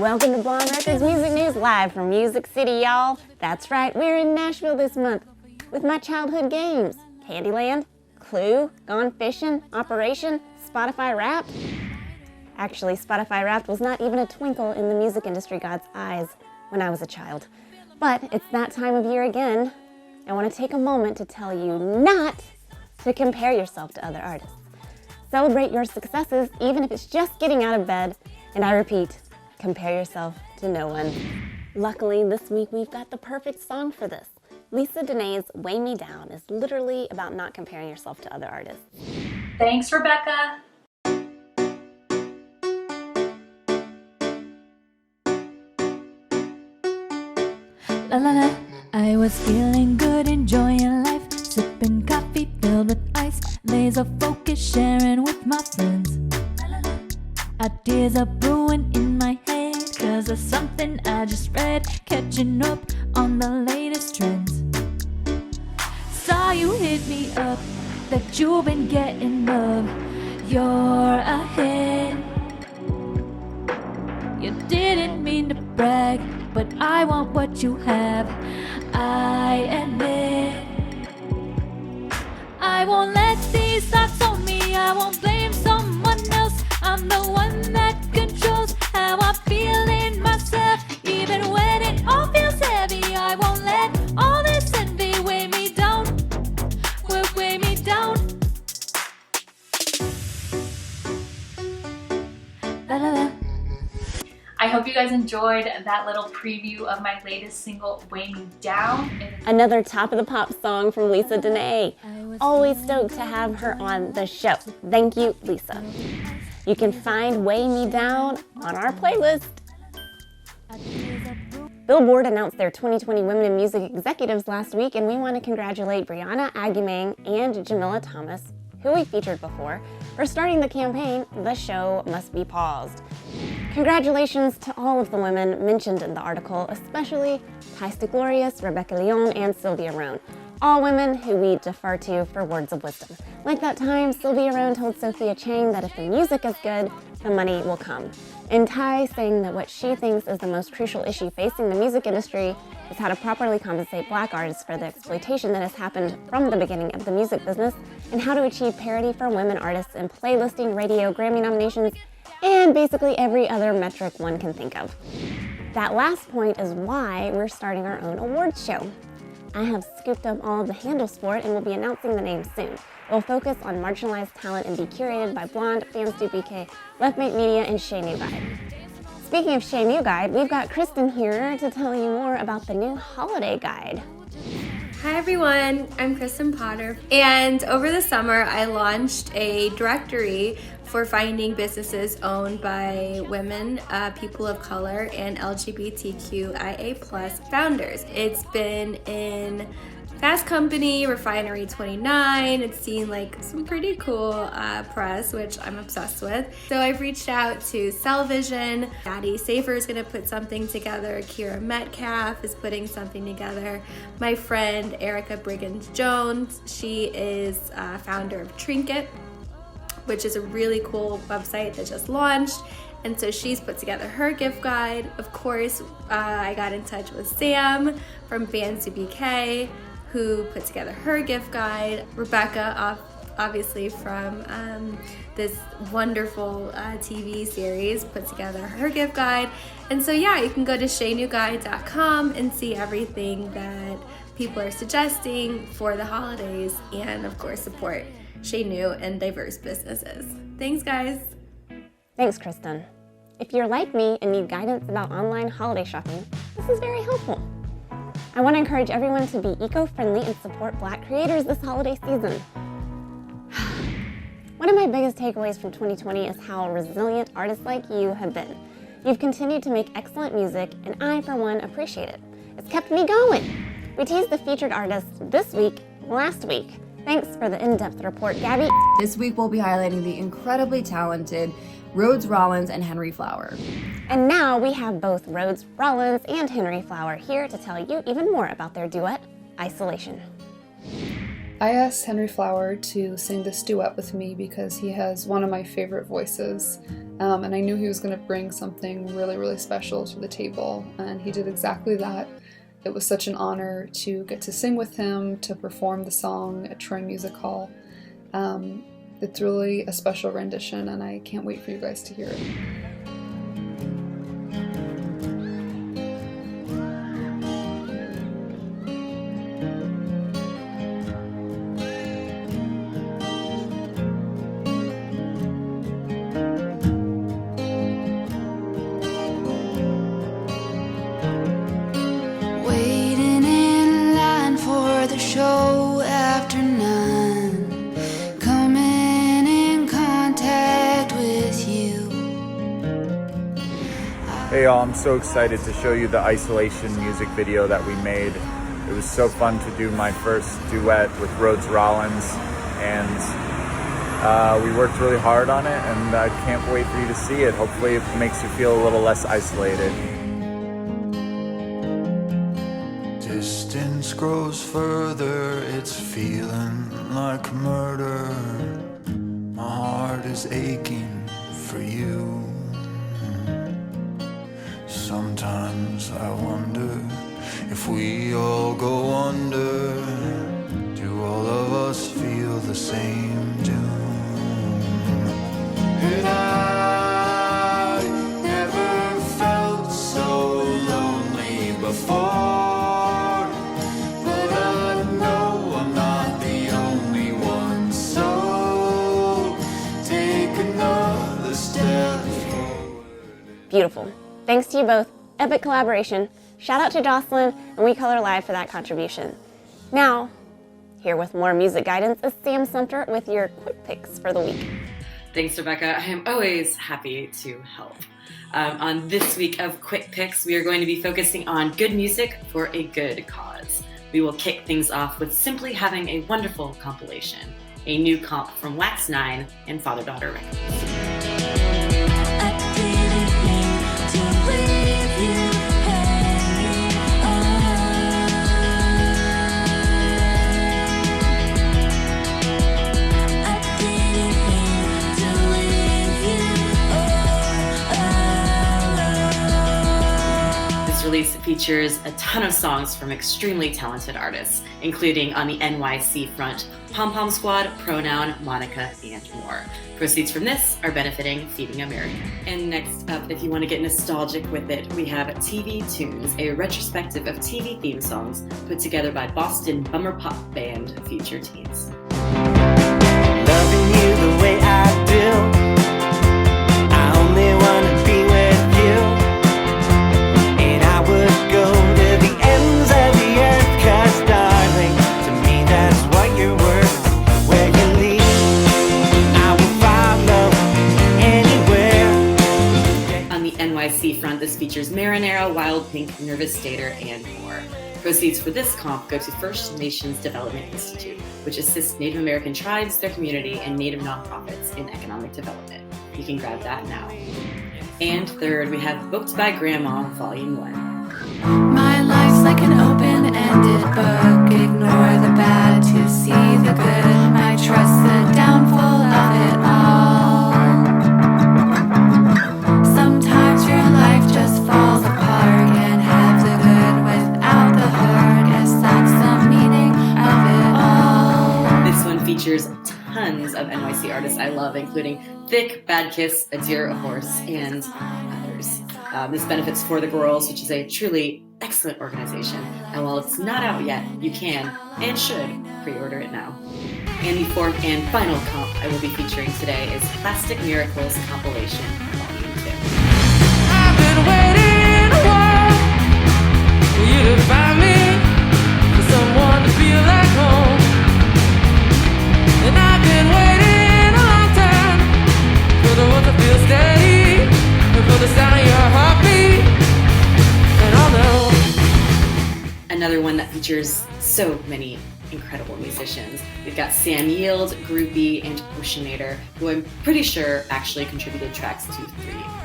Welcome to Blonde Records Music News live from Music City, y'all. That's right, we're in Nashville this month with my childhood games. Candyland, Clue, Gone Fishing, Operation, Spotify Wrapped. Actually, Spotify Wrapped was not even a twinkle in the music industry god's eyes when I was a child. But it's that time of year again. I want to take a moment to tell you not to compare yourself to other artists. Celebrate your successes, even if it's just getting out of bed. And I repeat, compare yourself to no one. Luckily, this week we've got the perfect song for this. Danaë's Weigh Me Down is literally about not comparing yourself to other artists. Thanks, Rebecca. La la la, I was feeling good, enjoying life, sipping coffee filled with ice, laser focus, sharing with my friends. Ideas are brewing in my head, cause of something I just read, catching up on the latest trends. Saw you hit me up, that you've been getting love, you're ahead. You didn't mean to brag, but I want what you have, I admit. I won't let these thoughts own me, I won't blame someone else. I'm the one that controls how I feel in myself. Even when it all feels heavy, I won't let all this envy weigh me down, weigh me down. La la la. I hope you guys enjoyed that little preview of my latest single, Weigh Me Down. Another top of the pop song from Danaë. Always stoked to have her on the show. Thank you, Lisa. You can find Weigh Me Down on our playlist. Billboard announced their 2020 Women in Music Executives last week, and we want to congratulate Brianna Agumang and Jamila Thomas, who we featured before, for starting the campaign, The Show Must Be Paused. Congratulations to all of the women mentioned in the article, especially Tysta Glorious, Rebecca Leon, and Sylvia Rohn. All women who we defer to for words of wisdom. Like that time, Sylvia Rohn told Sophia Chang that if the music is good, the money will come. And Ty saying that what she thinks is the most crucial issue facing the music industry is how to properly compensate Black artists for the exploitation that has happened from the beginning of the music business, and how to achieve parity for women artists in playlisting, radio, Grammy nominations, and basically every other metric one can think of. That last point is why we're starting our own awards show. I have scooped up all of the handles for it and will be announcing the name soon. It will focus on marginalized talent and be curated by Blonde, Fans Do BK, Leftmate Media, and Chez New Guide. Speaking of Chez New Guide, we've got Kristyn here to tell you more about the new holiday guide. Hi everyone, I'm Kristyn Potter, and over the summer I launched a directory for finding businesses owned by women, people of color, and LGBTQIA+ founders. It's been in Fast Company, Refinery 29. It's seen like some pretty cool press, which I'm obsessed with. So I've reached out to Cellvision. Daddy Safer is gonna put something together. Kira Metcalf is putting something together. My friend Erica Briggins-Jones, she is founder of Trinket, which is a really cool website that just launched. And so she's put together her gift guide. Of course, I got in touch with Sam from Fans Do BK, who put together her gift guide. Rebecca, obviously from this wonderful TV series, put together her gift guide. And so yeah, you can go to cheznewguide.com and see everything that people are suggesting for the holidays, and of course support Chez New and diverse businesses. Thanks guys. Thanks, Kristyn. If you're like me and need guidance about online holiday shopping, this is very helpful. I want to encourage everyone to be eco-friendly and support Black creators this holiday season. One of my biggest takeaways from 2020 is how resilient artists like you have been. You've continued to make excellent music, and I, for one, appreciate it. It's kept me going. We teased the featured artists this week, last week. Thanks for the in-depth report, Gabby. This week we'll be highlighting the incredibly talented Rhodes, Rollins, and Henry FLWR. And now we have both Rhodes, Rollins, and Henry FLWR here to tell you even more about their duet, Isolation. I asked Henry Flower to sing this duet with me because he has one of my favorite voices, and I knew he was going to bring something really, really special to the table, and he did exactly that. It was such an honor to get to sing with him, to perform the song at Troy Music Hall. It's really a special rendition, and I can't wait for you guys to hear it. Waiting in line for the show after 9, coming in contact with you. Hey y'all, I'm so excited to show you the Isolation music video that we made. It was so fun to do my first duet with Rollins, and we worked really hard on it, and I can't wait for you to see it. Hopefully it makes you feel a little less isolated. Distance grows further, it's feeling like murder. My heart is aching for you. Sometimes I wonder if we all go under. Do all of us feel the same doom? And I never felt so lonely before. Beautiful. Thanks to you both. Epic collaboration. Shout out to Jocelyn and We Color Live for that contribution. Now, here with more music guidance is Sam Sumpter with your quick picks for the week. Thanks, Rebecca. I am always happy to help. On this week of Quick Picks, we are going to be focusing on good music for a good cause. We will kick things off with simply having a wonderful compilation, a new comp from Wax 9 and Father-Daughter Records. Release features a ton of songs from extremely talented artists, including on the NYC front, Pom Pom Squad, Pronoun, Monica, and more. Proceeds from this are benefiting Feeding America. And next up, if you want to get nostalgic with it, we have TV Tunes, a retrospective of TV theme songs put together by Boston bummer pop band Future Teens. Loving you the way I do, I only want to be with you. Go to the ends of the earth, 'cause darling, to me that's what you're worth. Where you lead, I will follow anywhere. On the NYC front, this features Marinero, Wild Pink, Nervous Stater, and more. Proceeds for this comp go to First Nations Development Institute, which assists Native American tribes, their community, and Native nonprofits in economic development. You can grab that now. And third, we have Booked by Grandma, Volume 1. My life's like an open-ended book. Ignore the bad to see the good. I trust the downfall of it all. Sometimes your life just falls apart. Can't have the good without the hurt. Guess that's the meaning of it all. This one features tons of NYC artists I love, including Thick, Bad Kiss, A Deer, A Horse, and others. This benefits For the Girls, which is a truly excellent organization. And while it's not out yet, you can and should pre-order it now. And the fourth and final comp I will be featuring today is Plastic Miracles Compilation Volume 2. I've been waiting a while for you to find me, for someone to feel like home. And I've been waiting a long time for the one to feel steady, and for the sound of your heartbeat. And I'll know. Another one that features so many incredible musicians. We've got Sam Yield, Groupie, and Oceanator, who I'm pretty sure actually contributed tracks to 3 of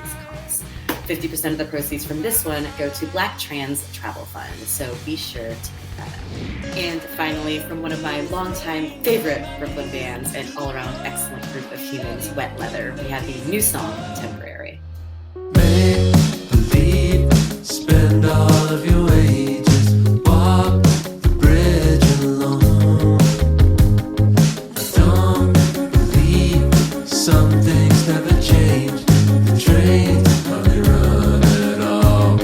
these comps. 50% of the proceeds from this one go to Black Trans Travel Fund, so be sure to pick soprano. And finally, from one of my longtime favorite Brooklyn bands and all-around excellent group of humans, Wet Leather, we have the new song, Temporary. Make believe, spend all of your wages, walk the bridge alone. I don't believe some things never change, the trains hardly run at all.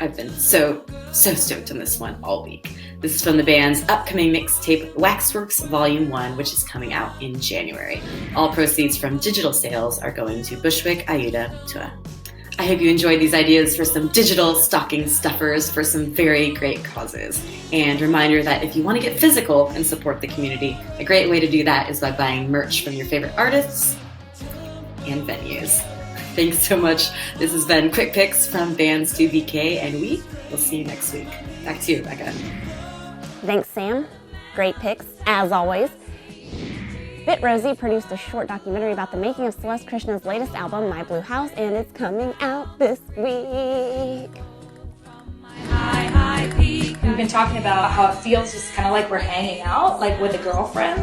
I've been so stoked on this one all week. This is from the band's upcoming mixtape, Waxworks Volume 1, which is coming out in January. All proceeds from digital sales are going to Bushwick Ayuda Tua. I hope you enjoyed these ideas for some digital stocking stuffers for some very great causes. And reminder that if you want to get physical and support the community, a great way to do that is by buying merch from your favorite artists and venues. Thanks so much. This has been Quick Picks from Bands to VK, and we will see you next week. Back to you, Becca. Thanks, Sam. Great picks, as always. Rosie produced a short documentary about the making of Celeste Krishna's latest album, My Blue House, and it's coming out this week. We've been talking about how it feels just kind of like we're hanging out, like with a girlfriend.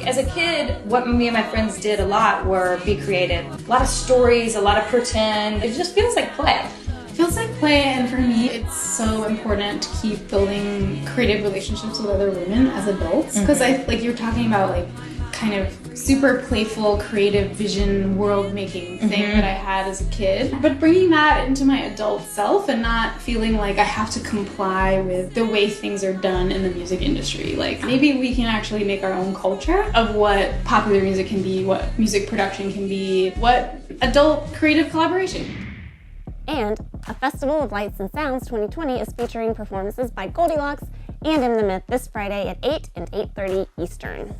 As a kid, what me and my friends did a lot were be creative. A lot of stories, a lot of pretend. It just feels like play. It feels like play, and for me, it's so important to keep building creative relationships with other women as adults. Because like you're talking about like kind of super playful, creative vision, world-making thing that I had as a kid. But bringing that into my adult self and not feeling like I have to comply with the way things are done in the music industry. Like maybe we can actually make our own culture of what popular music can be, what music production can be, what adult creative collaboration. And A Festival of Lights and Sounds 2020 is featuring performances by Goldilocks and In the Myth this Friday at 8 and 8:30 Eastern.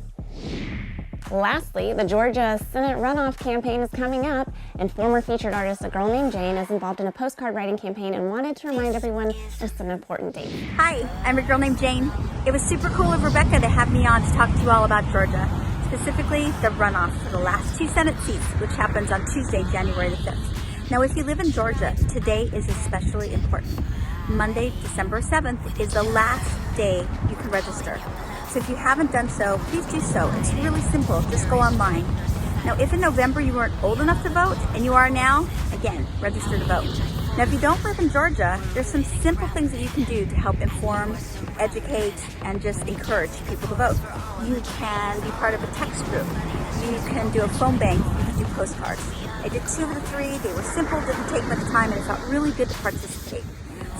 Lastly, the Georgia Senate runoff campaign is coming up, and former featured artist A Girl Named Jaen is involved in a postcard writing campaign and wanted to remind everyone of some important dates. Hi, I'm A Girl Named Jaen. It was super cool of Rebecca to have me on to talk to you all about Georgia, specifically the runoff for the last 2 Senate seats, which happens on Tuesday, January the 5th. Now, if you live in Georgia, today is especially important. Monday, December 7th is the last day you can register. So if you haven't done so, please do so. It's really simple. Just go online. Now, if in November you weren't old enough to vote, and you are now, again, register to vote. Now, if you don't live in Georgia, there's some simple things that you can do to help inform, educate, and just encourage people to vote. You can be part of a text group. You can do a phone bank. You can do postcards. I did 2 of the 3. They were simple, didn't take much time, and it felt really good to participate.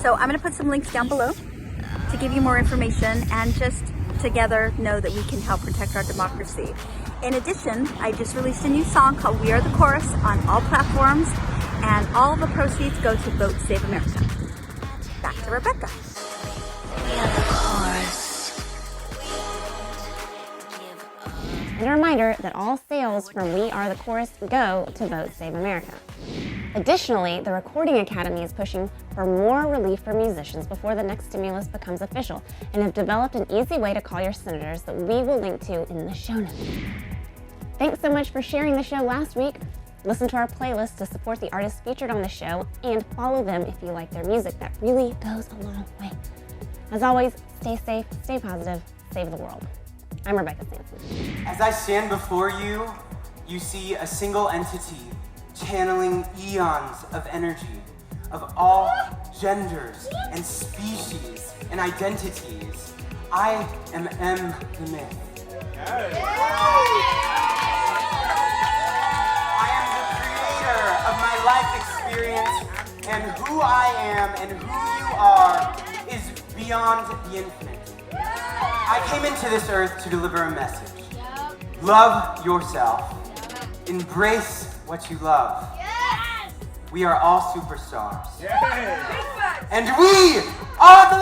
So I'm going to put some links down below to give you more information and just together know that we can help protect our democracy. In addition, I just released a new song called We Are the Chorus on all platforms, and all the proceeds go to Vote Save America. Back to Rebecca. And a reminder that all sales from We Are the Chorus go to Vote Save America. Additionally, the Recording Academy is pushing for more relief for musicians before the next stimulus becomes official, and have developed an easy way to call your senators that we will link to in the show notes. Thanks so much for sharing the show last week. Listen to our playlist to support the artists featured on the show, and follow them if you like their music. That really goes a long way. As always, stay safe, stay positive, save the world. I'm Rebecca Sampson. As I stand before you, you see a single entity channeling eons of energy of all genders and species and identities. I am the myth. I am the creator of my life experience, and who I am and who you are is beyond the infinite. I came into this earth to deliver a message. Love yourself. Embrace what you love. We are all superstars. And we are the